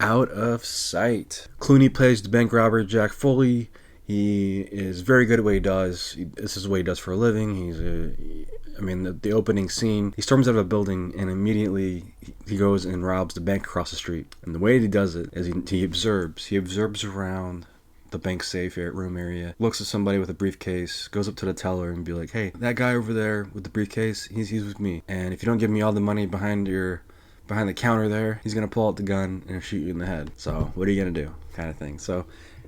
Out of Sight. Clooney plays the bank robber Jack Foley. He is very good at what he does. This is what he does for a living. The opening scene, he storms out of a building and immediately he goes and robs the bank across the street. And the way he does it is he observes. He observes around the bank safe room area, looks at somebody with a briefcase, goes up to the teller and be like, hey, that guy over there with the briefcase, he's with me. And if you don't give me all the money behind the counter there, he's going to pull out the gun and shoot you in the head. So what are you going to do? Kind of thing. So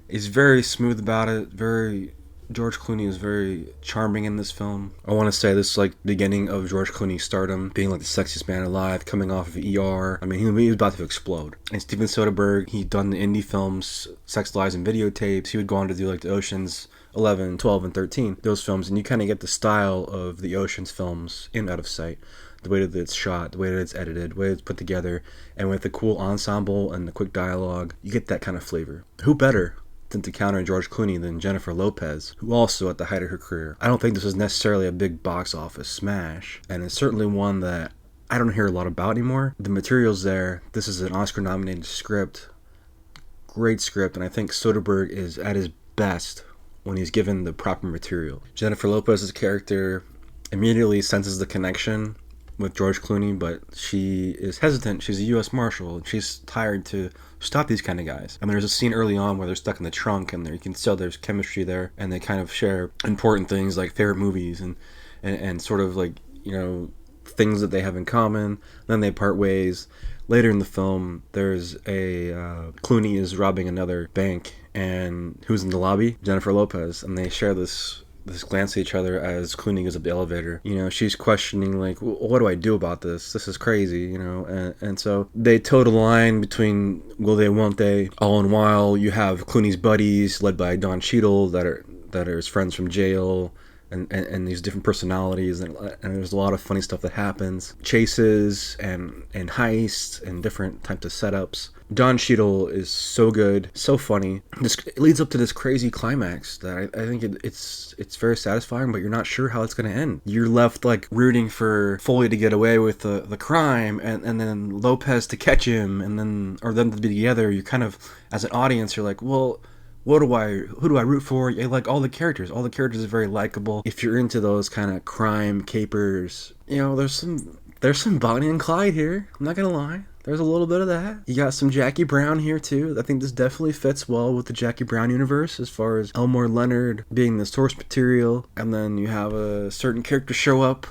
he's very smooth about it. George Clooney is very charming in this film. I want to say this is like the beginning of George Clooney's stardom, being like the sexiest man alive, coming off of ER. I mean, he was about to explode. And Steven Soderbergh, he'd done the indie films, Sex, Lies, and Videotapes. He would go on to do like the Oceans 11, 12, and 13, those films. And you kind of get the style of the Oceans films in Out of Sight. The way that it's shot, the way that it's edited, the way it's put together, and with the cool ensemble and the quick dialogue, you get that kind of flavor. Who better than to counter George Clooney than Jennifer Lopez, who also at the height of her career. I don't think this is necessarily a big box office smash, and it's certainly one that I don't hear a lot about anymore. The material's there. This is an Oscar-nominated script. Great script, and I think Soderbergh is at his best when he's given the proper material. Jennifer Lopez's character immediately senses the connection with George Clooney, but she is hesitant. She's a U.S. Marshal, and she's tired to stop these kind of guys. I mean, there's a scene early on where they're stuck in the trunk, and you can tell there's chemistry there, and they kind of share important things like favorite movies and sort of like, things that they have in common. Then they part ways. Later in the film, there's Clooney is robbing another bank, and who's in the lobby? Jennifer Lopez, and they share this glance at each other as Clooney goes up the elevator. She's questioning, like, what do I do about this? This is crazy, and so they toe the line between will they, won't they, all in while you have Clooney's buddies, led by Don Cheadle, that are his friends from jail, and these different personalities, and there's a lot of funny stuff that happens. Chases and heists and different types of setups. Don Cheadle is so good, so funny. It leads up to this crazy climax that I think it's very satisfying, but you're not sure how it's going to end. You're left like rooting for Foley to get away with the crime, and then Lopez to catch him, or them to be together. You kind of, as an audience, you're like, well, who do I root for? I like all the characters. All the characters are very likable. If you're into those kind of crime capers, there's some Bonnie and Clyde here. I'm not gonna lie. There's a little bit of that. You got some Jackie Brown here too. I think this definitely fits well with the Jackie Brown universe as far as Elmore Leonard being the source material. And then you have a certain character show up,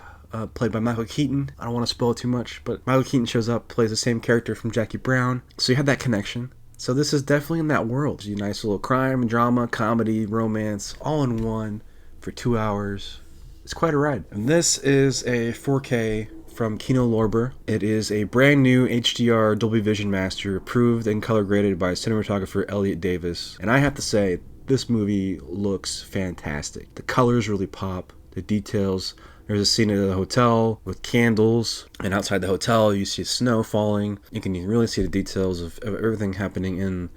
played by Michael Keaton. I don't want to spoil too much, but Michael Keaton shows up, plays the same character from Jackie Brown. So you have that connection. So this is definitely in that world. You nice little crime, drama, comedy, romance, all in one for 2 hours. It's quite a ride. And this is a 4K from Kino Lorber. It is a brand new HDR Dolby Vision Master, approved and color graded by cinematographer Elliot Davis. And I have to say, this movie looks fantastic. The colors really pop, the details. There's a scene at the hotel with candles, and outside the hotel you see snow falling. You can really see the details of everything happening in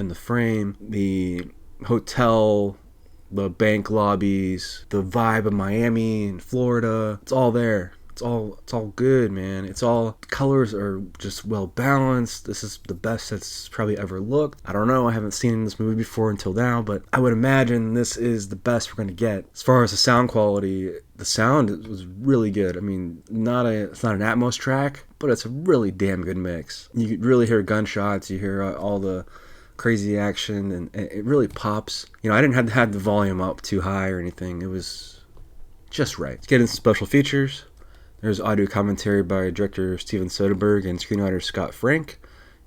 the frame. The hotel, the bank lobbies, the vibe of Miami and Florida, it's all there. It's all good, man. Colors are just well balanced. This is the best that's probably ever looked. I don't know. I haven't seen this movie before until now, but I would imagine this is the best we're going to get. As far as the sound quality, the sound was really good. I mean, it's not an Atmos track, but it's a really damn good mix. You could really hear gunshots. You hear all the crazy action, and it really pops. I didn't have to have the volume up too high or anything. It was just right. Let's get into special features. There's audio commentary by director Steven Soderbergh and screenwriter Scott Frank.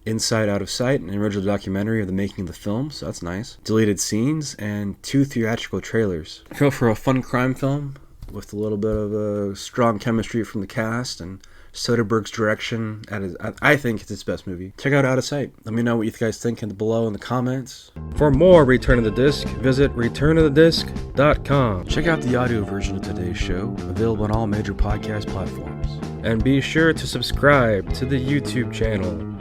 Inside Out of Sight, an original documentary of the making of the film, so that's nice. Deleted scenes and 2 theatrical trailers. Feel for a fun crime film with a little bit of a strong chemistry from the cast and Soderbergh's direction. I think it's his best movie. Check out Out of Sight. Let me know what you guys think below in the comments. For more Return of the Disc, visit returnofthedisc.com. Check out the audio version of today's show, available on all major podcast platforms. And be sure to subscribe to the YouTube channel.